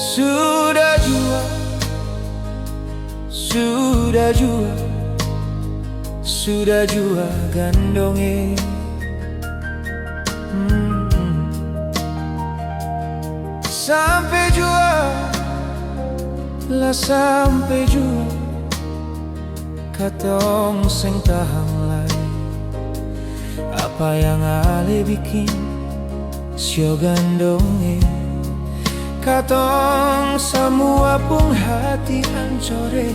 Sudah jua, sudah jua, sudah jua gandonge. Sampai jua, lah sampai jua, katong sing tahang lai. Apa yang ale bikin sio gandonge, katong semua pun hati ancore.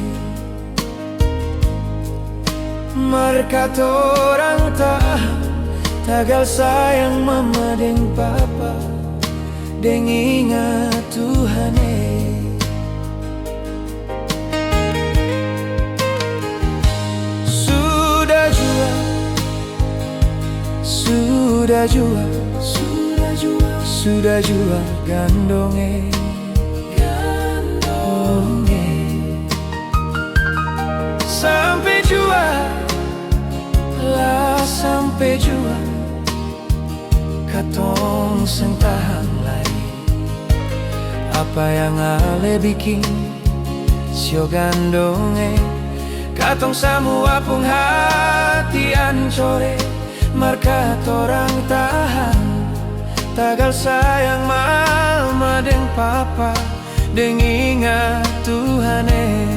Markat orang tagal sayang mama deng papa, deng ingat Tuhane. Sudah jua, sudah jua, sudah jua, sudah jua gandonge. Sampai jua, lah sampai jua, katong sing tahang lai. Apa yang ale bikin sio gandonge, katong semua pun hati ancore. Markat orang tahan tagal sayang mama deng papa, deng ingat Tuhane.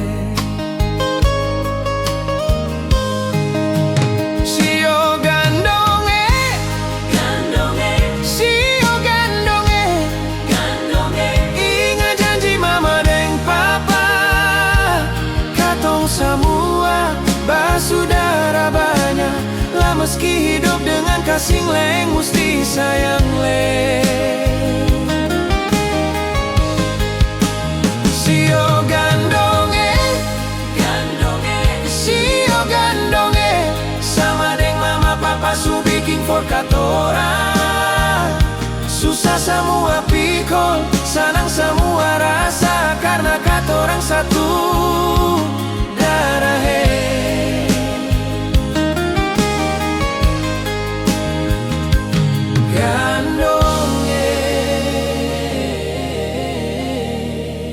Semua basudara banyak lah, meski hidup dengan kasih leng mesti sayang leng. Sio gandonge, gandonge, sio gandonge, sama deng mama papa su bikin for katorang. Susah semua pikul, senang semua rasa, karena katorang satu darah. Gandonge,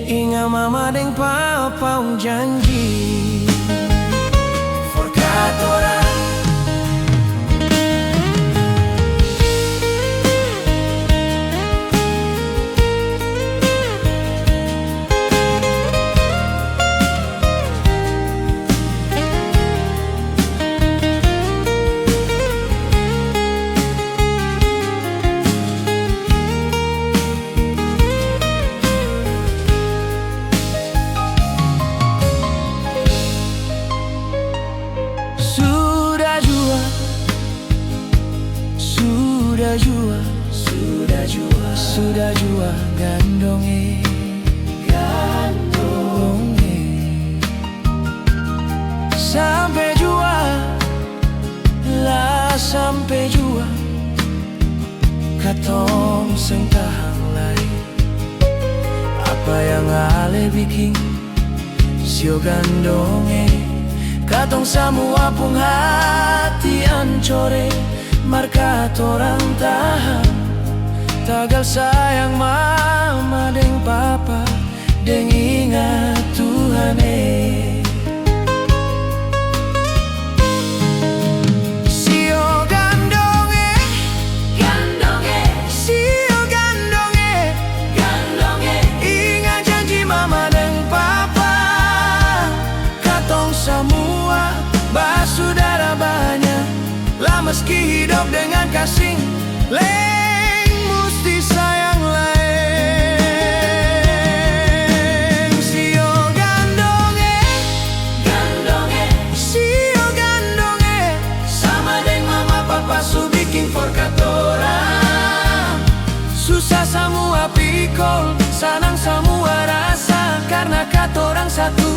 ingat mama deng papa janji for katorang. Sudah jua, sudah jua, sudah jua gandonge, gandonge. Sampai jua, lah sampai jua, katong sing tahang lai. Apa yang ale bikin sio gandonge, katong semua pun hati ancore. Markat orang tahan tagal sayang mama deng papa, deng ingat Tuhane. Sio gandonge, gandonge, sio gandonge, gandonge. Ingat janji mama deng papa, katong semua basudara banyak lah, meski hidup dengan kasih leng mesti sayang leng. Sio gandonge, gandonge, sio gandonge, sama deng mama papa su bikin for katorang. Susah semua pikul, senang semua rasa, karena katorang satu